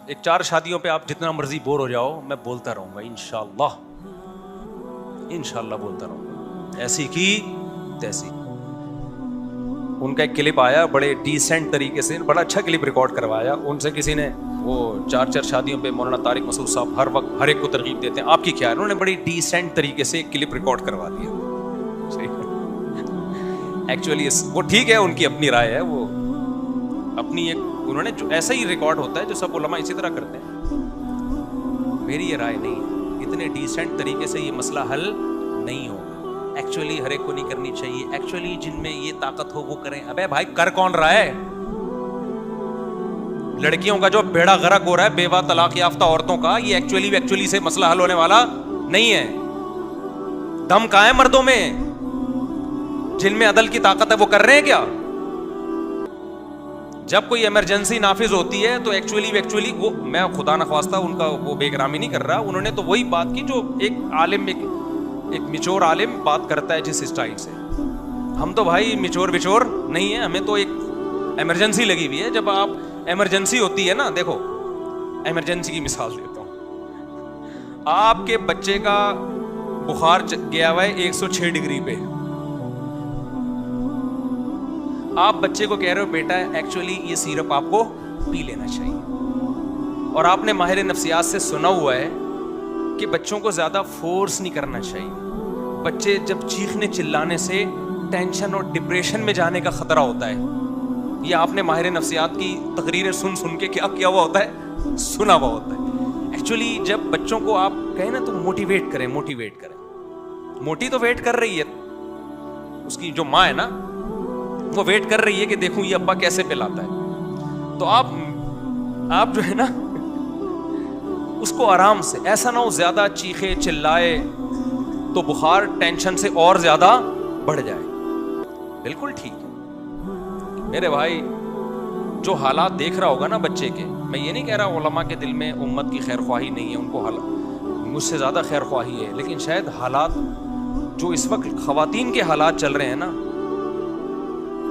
ایک 4 شادیوں پہ آپ جتنا مرضی بور ہو جاؤ، میں بولتا رہوں گا انشاءاللہ بولتا رہوں گا، ایسی کی تیسی۔ ان کا ایک کلپ آیا بڑے ڈیسنٹ طریقے سے، بڑا اچھا کلپ ریکارڈ کروایا ان سے کسی نے، وہ 4 شادیوں پہ مولانا طارق مسعود صاحب ہر وقت ہر ایک کو ترغیب دیتے ہیں، آپ کی کیا ہے؟ انہوں نے بڑی ڈیسنٹ طریقے سے ایک کلپ ریکارڈ کروا دیا۔ ایکچولی وہ ٹھیک ہے، ان کی اپنی رائے ہے، وہ اپنی ایک انہوں نے جو ایسا ہی ریکارڈ ہوتا ہے جو سب علماء اسی طرح کرتے ہیں، میری یہ رائے نہیں ہے، اتنے ڈیسنٹ طریقے سے یہ مسئلہ حل نہیں ہوگا۔ ایکچولی ہر ایک کو نہیں کرنی چاہیے، ایکچولی جن میں یہ طاقت ہو وہ کریں۔ ابے بھائی کر کون رہا ہے؟ لڑکیوں کا جو بیڑا غرق ہو رہا ہے، بیوہ طلاق یافتہ عورتوں کا، یہ ایکچولی سے مسئلہ حل ہونے والا نہیں ہے۔ دم کہاں ہے مردوں میں؟ جن میں عدل کی طاقت ہے وہ کر رہے ہیں کیا؟ جب کوئی ایمرجنسی نافذ ہوتی ہے تو ایکچولی وہ، میں خدا نخواستہ ان کا وہ بے احترامی نہیں کر رہا، انہوں نے تو وہی بات کی جو ایک عالم، ایک میچور عالم بات کرتا ہے جس اسٹائل سے۔ ہم تو بھائی میچور نہیں ہے، ہمیں تو ایک ایمرجنسی لگی ہوئی ہے۔ جب آپ ایمرجنسی ہوتی ہے نا، دیکھو ایمرجنسی کی مثال دیتا ہوں، آپ کے بچے کا بخار گیا ہوا ہے 106 ڈگری پہ، آپ بچے کو کہہ رہے ہو بیٹا ایکچولی یہ سیرپ آپ کو پی لینا چاہیے، اور آپ نے ماہر نفسیات سے سنا ہوا ہے کہ بچوں کو زیادہ فورس نہیں کرنا چاہیے، بچے جب چیخنے چلانے سے ٹینشن اور ڈپریشن میں جانے کا خطرہ ہوتا ہے۔ یہ آپ نے ماہر نفسیات کی تقریریں سن کے کیا ہوا ہوتا ہے، سنا ہوا ہوتا ہے۔ ایکچولی جب بچوں کو آپ کہیں نا تو موٹیویٹ کریں، موٹی تو ویٹ کر رہی ہے، اس کی جو ماں ہے نا وہ ویٹ کر رہی ہے کہ دیکھوں یہ ابا کیسے پلاتا ہے، تو آپ جو ہے نا اس کو آرام سے، ایسا نہ ہو زیادہ چیخے چلائے تو بخار ٹینشن سے اور زیادہ بڑھ جائے۔ بالکل ٹھیک ہے میرے بھائی، جو حالات دیکھ رہا ہوگا نا بچے کے، میں یہ نہیں کہہ رہا علماء کے دل میں امت کی خیر خواہی نہیں ہے، ان کو مجھ سے زیادہ خیر خواہی ہے، لیکن شاید حالات جو اس وقت خواتین کے حالات چل رہے ہیں نا،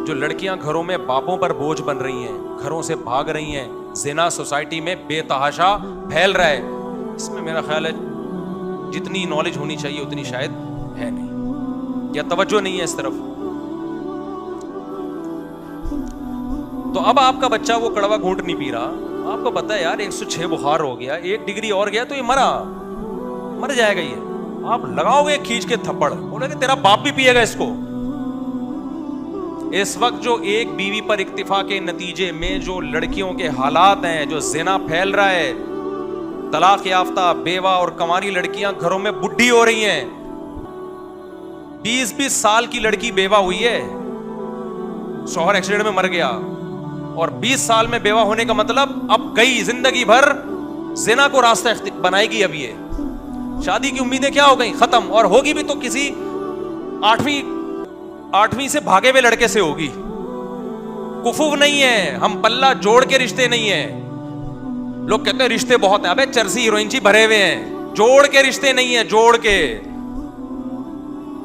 جو لڑکیاں گھروں میں باپوں پر بوجھ بن رہی ہیں، گھروں سے بھاگ رہی ہیں، زنا سوسائٹی میں بے تحاشا پھیل رہا ہے، اس میں میرا خیال ہے جتنی نالج ہونی چاہیے اتنی شاید ہے نہیں، یا توجہ نہیں ہے اس طرف۔ تو اب آپ کا بچہ وہ کڑوا گھونٹ نہیں پی رہا، آپ کو پتا ہے یار 106 بخار ہو گیا، 1 ڈگری اور گیا تو یہ مر جائے گا، یہ آپ لگاؤ گے کھینچ کے تھپڑ، بولے کہ تیرا باپ بھی پیے گا اس کو۔ اس وقت جو ایک بیوی پر اکتفا کے نتیجے میں جو لڑکیوں کے حالات ہیں، جو زنا پھیل رہا ہے، طلاق یافتہ بیوہ اور کنواری لڑکیاں گھروں میں بڈھی ہو رہی ہیں، 20 سال کی لڑکی بیوہ ہوئی ہے، شوہر ایکسیڈنٹ میں مر گیا، اور 20 سال میں بیوہ ہونے کا مطلب اب گئی زندگی بھر زنا کو راستہ بنائے گی، اب یہ شادی کی امیدیں کیا ہو گئی، ختم، اور ہوگی بھی تو کسی 8ویں سے بھاگے ہوئے لڑکے سے ہوگی۔ کفو نہیں ہے، ہم پلہ جوڑ کے رشتے نہیں ہیں، لوگ کہتے ہیں رشتے بہت ہیں، ابے چرسی ہیروئنچی بھرے ہوئے ہیں، جوڑ کے رشتے نہیں ہیں، جوڑ کے۔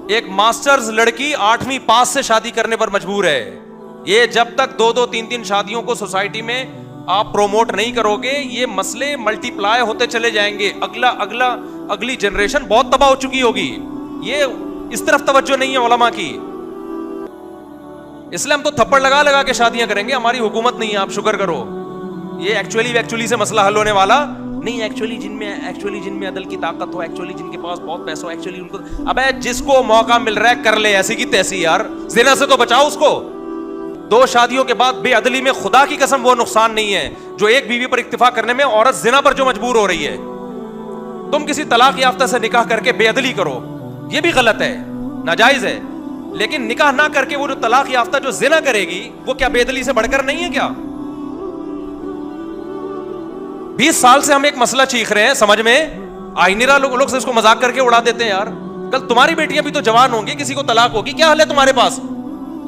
ایک ماسٹرز لڑکی 8ویں پاس سے شادی کرنے پر مجبور ہے، یہ جب تک 2 3 شادیوں کو سوسائٹی میں آپ پروموٹ نہیں کرو گے، یہ مسئلے ملٹی پلائی ہوتے چلے جائیں گے، اگلی جنریشن بہت تباہ ہو چکی ہوگی۔ یہ اس طرف توجہ نہیں ہے علماء کی، اس لیے ہم تو تھپڑ لگا کے شادیاں کریں گے، ہماری حکومت نہیں ہے، آپ شکر کرو۔ یہ ایکچولی سے مسئلہ حل ہونے والا نہیں، ایکچولی جن میں عدل کی طاقت ہو، ایکچولی جن کے پاس بہت پیسہ ہو، ایکچولی ان کو، ابے جس کو موقع مل رہا ہے کر لے، ایسی کی تیسی یار، زنا سے تو بچاؤ اس کو۔ 2 شادیوں کے بعد بے عدلی میں خدا کی قسم وہ نقصان نہیں ہے جو ایک بیوی پر اکتفا کرنے میں عورت زنا پر جو مجبور ہو رہی ہے۔ تم کسی طلاق یافتہ سے نکاح کر کے بے عدلی کرو، یہ بھی غلط ہے، ناجائز ہے، لیکن نکاح نہ کر کے وہ جو طلاق یافتہ جو زنا کرے گی وہ کیا بے عدلی سے بڑھ کر نہیں ہے کیا؟ 20 سال سے ہم ایک مسئلہ چیخ رہے ہیں، سمجھ میں آ ہی نہیں رہا، لوگ سے اس کو مذاق کر کے اڑا دیتے ہیں۔ یار کل تمہاری بیٹیاں بھی تو جوان ہوں گی، کسی کو طلاق ہوگی، کیا حل ہے تمہارے پاس؟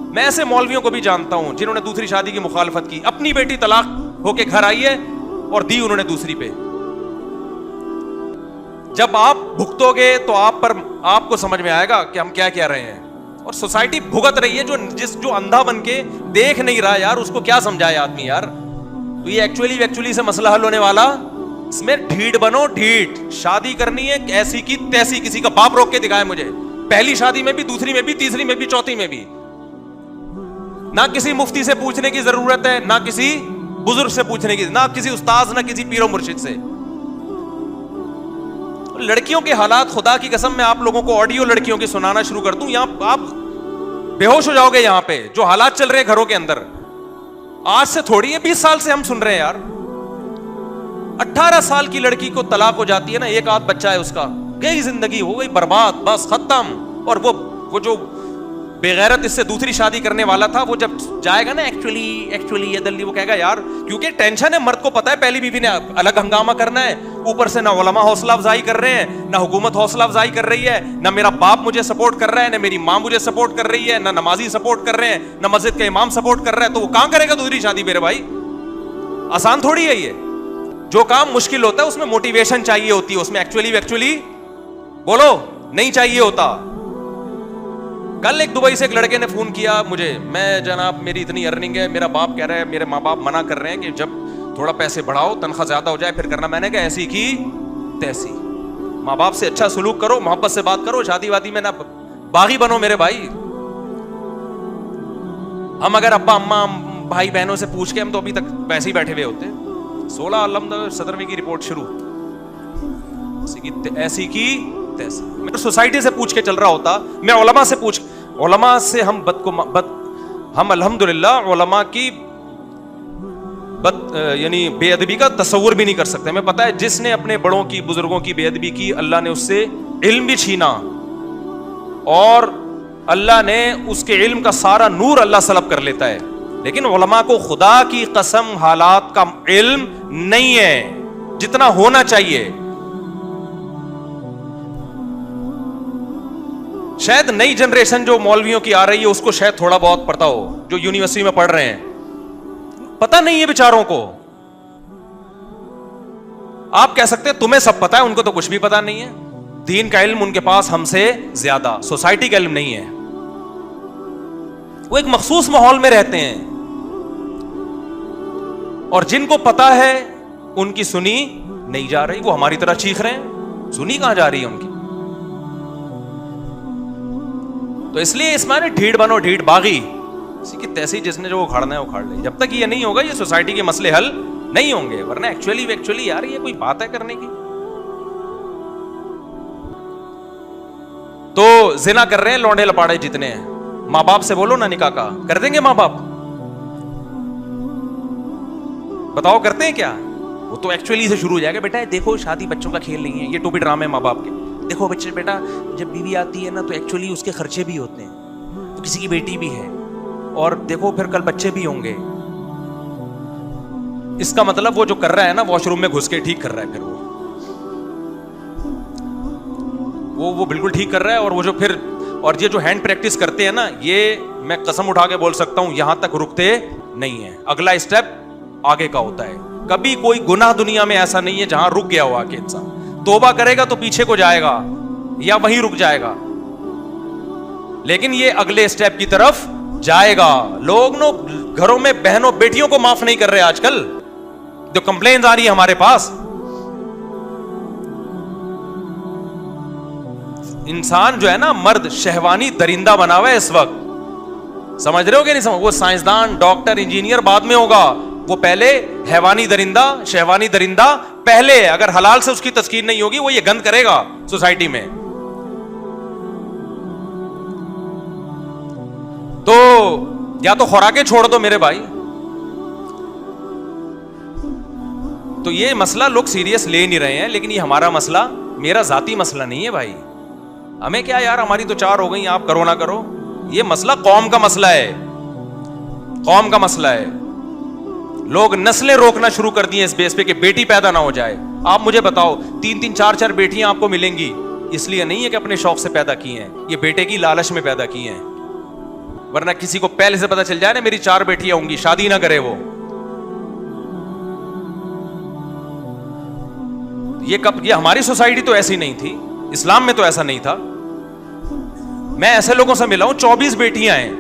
میں ایسے مولویوں کو بھی جانتا ہوں جنہوں نے دوسری شادی کی مخالفت کی، اپنی بیٹی طلاق ہو کے گھر آئی ہے اور دی انہوں نے دوسری پہ۔ جب آپ بھگتو گے تو آپ کو سمجھ میں آئے گا کہ ہم کیا کہہ رہے ہیں، اور سوسائٹی بھگت رہی ہے، جو اندھا بن کے دیکھ نہیں رہا یار، اس کو کیا سمجھائے آدمی یار۔ تو یہ ایکچولی سے مسئلہ حل ہونے والا, اس میں ڈھیٹ بنو, ڈھیٹ. شادی کرنی ہے ایسی کی تیسی, کسی کا باپ روک کے دکھائے مجھے, پہلی شادی میں بھی, دوسری میں بھی, تیسری میں بھی, چوتھی میں بھی. نہ کسی مفتی سے پوچھنے کی ضرورت ہے, نہ کسی بزرگ سے پوچھنے کی, نہ کسی استاذ, نہ کسی پیر و مرشد سے. لڑکیوں کے حالات, خدا کی قسم میں آپ لوگوں کو آڈیو لڑکیوں کی سنانا شروع کر دوں, یہاں آپ بے ہوش ہو جاؤ گے. یہاں پہ جو حالات چل رہے ہیں گھروں کے اندر, آج سے تھوڑی ہے, 20 سال سے ہم سن رہے ہیں یار. 18 سال کی لڑکی کو طلاق ہو جاتی ہے نا, ایک آدھ بچہ ہے اس کا, گئی زندگی, ہو گئی برباد, بس ختم. اور وہ جو بے غیرت اس سے دوسری شادی کرنے والا تھا, وہ جب جائے گا نا ایکچولی یہ دلی, وہ کہے گا یار, کیونکہ ٹینشن ہے, مرد کو پتا ہے پہلی بیوی نے الگ ہنگامہ کرنا ہے, اوپر سے نہ علماء حوصلہ افزائی کر رہے ہیں, نہ حکومت حوصلہ افزائی کر رہی ہے, نہ میرا باپ مجھے سپورٹ کر رہا ہے, نہ میری ماں مجھے سپورٹ کر رہی ہے, نہ نمازی سپورٹ کر رہے ہیں, نہ مسجد کا امام سپورٹ کر رہا ہے, تو وہ کہاں کرے گا دوسری شادی میرے بھائی؟ آسان تھوڑی ہے یہ. جو کام مشکل ہوتا ہے اس میں موٹیویشن چاہیے ہوتی ہے, اس میں ایکچولی بولو نہیں چاہیے ہوتا. کل ایک دبئی سے ایک لڑکے نے فون کیا مجھے, میں جناب میری اتنی ارننگ ہے, میرا باپ کہہ رہا ہے, میرے ماں باپ منع کر رہے ہیں کہ جب تھوڑا پیسے بڑھاؤ, تنخواہ زیادہ ہو جائے پھر کرنا. میں نے کہا ایسی کی تیسی, ماں باپ سے اچھا سلوک کرو, محبت سے بات کرو, شادی وادی میں نہ باغی بنو میرے بھائی. ہم اگر ابا اماں بھائی بہنوں سے پوچھ کے, ہم تو ابھی تک ویسے ہی بیٹھے ہوئے ہوتے. 16 الحمد 17ویں کی رپورٹ شروع, ایسی کی تیسی. میں سوسائٹی سے پوچھ کے چل رہا ہوتا, میں علماء سے علماء سے ہم الحمدللہ علماء کی یعنی بے ادبی کا تصور بھی نہیں کر سکتے. ہمیں پتا ہے جس نے اپنے بڑوں کی, بزرگوں کی بے ادبی کی, اللہ نے اس سے علم بھی چھینا, اور اللہ نے اس کے علم کا سارا نور اللہ سلب کر لیتا ہے. لیکن علماء کو خدا کی قسم حالات کا علم نہیں ہے جتنا ہونا چاہیے. شاید نئی جنریشن جو مولویوں کی آ رہی ہے اس کو شاید تھوڑا بہت پڑھتا ہو, جو یونیورسٹی میں پڑھ رہے ہیں, پتہ نہیں ہے بیچاروں کو. آپ کہہ سکتے ہیں تمہیں سب پتا ہے, ان کو تو کچھ بھی پتا نہیں ہے. دین کا علم ان کے پاس ہم سے زیادہ, سوسائٹی کا علم نہیں ہے. وہ ایک مخصوص ماحول میں رہتے ہیں, اور جن کو پتا ہے ان کی سنی نہیں جا رہی. وہ ہماری طرح چیخ رہے ہیں, سنی کہاں جا رہی ہے ان کی. تو اس لیے اس میں ڈھیٹ بنو, ڈھیٹ باغی, اسی کی تیسی, جس نے جو اکھاڑنا ہے اکھاڑ لے. جب تک یہ نہیں ہوگا یہ سوسائٹی کے مسئلے حل نہیں ہوں گے. ورنہ ایکچولی یار یہ کوئی بات ہے کرنے کی. تو زنا کر رہے ہیں لونڈے لپاڑے جتنے ہیں, ماں باپ سے بولو نا نکاح کا, کر دیں گے ماں باپ؟ بتاؤ کرتے ہیں کیا؟ وہ تو ایکچولی سے شروع ہو جائے گا, بیٹا دیکھو شادی بچوں کا کھیل نہیں ہے, یہ ٹوپی ڈرامے ماں باپ کے. دیکھو بچے, بیٹا جب بیوی آتی ہے نا تو ایکچولی اس کے خرچے بھی ہوتے ہیں, تو کسی کی بیٹی بھی ہے, اور دیکھو پھر کل بچے بھی ہوں گے. اس کا مطلب وہ جو کر رہا ہے نا واش روم میں گھس کے ٹھیک کر رہا ہے, پھر وہ بالکل ٹھیک کر رہا ہے. اور وہ جو پھر, اور یہ جو ہینڈ پریکٹس کرتے ہیں نا, یہ میں قسم اٹھا کے بول سکتا ہوں یہاں تک رکتے نہیں ہیں. اگلا اسٹیپ آگے کا ہوتا ہے. کبھی کوئی گناہ دنیا میں ایسا نہیں ہے جہاں رک گیا ہوا کہ انسان توبہ کرے گا تو پیچھے کو جائے گا یا وہیں رک جائے گا, لیکن یہ اگلے اسٹیپ کی طرف جائے گا. لوگ نو گھروں میں بہنوں بیٹیوں کو معاف نہیں کر رہے آج کل, جو کمپلینز آ رہی ہے ہمارے پاس. انسان جو ہے نا مرد شہوانی درندہ بنا ہوا ہے اس وقت, سمجھ رہے ہو کہ نہیں سمجھ؟ وہ سائنسدان, ڈاکٹر, انجینئر بعد میں ہوگا, وہ پہلے حیوانی درندہ, شہوانی درندہ پہلے. اگر حلال سے اس کی تذکیر نہیں ہوگی وہ یہ گند کرے گا سوسائٹی میں. تو یا تو خوراکیں چھوڑ دو میرے بھائی. تو یہ مسئلہ لوگ سیریس لے نہیں رہے ہیں, لیکن یہ ہمارا مسئلہ, میرا ذاتی مسئلہ نہیں ہے بھائی. ہمیں کیا یار, ہماری تو 4 ہو گئی, آپ کرو نہ کرو. یہ مسئلہ قوم کا مسئلہ ہے, قوم کا مسئلہ ہے. لوگ نسلیں روکنا شروع کر دی ہیں اس بیس پہ کہ بیٹی پیدا نہ ہو جائے. آپ مجھے بتاؤ 3-3 4-4 بیٹیاں آپ کو ملیں گی, اس لیے نہیں ہے کہ اپنے شوق سے پیدا کی ہیں, یہ بیٹے کی لالچ میں پیدا کی ہیں. ورنہ کسی کو پہلے سے پتا چل جائے نا میری 4 بیٹیاں ہوں گی, شادی نہ کرے وہ. یہ ہماری سوسائٹی تو ایسی نہیں تھی, اسلام میں تو ایسا نہیں تھا. میں ایسے لوگوں سے ملا ہوں 24 بیٹیاں ہیں,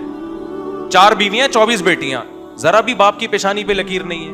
4 بیویاں 24 بیٹیاں, ذرا بھی باپ کی پیشانی پہ لکیر نہیں ہے,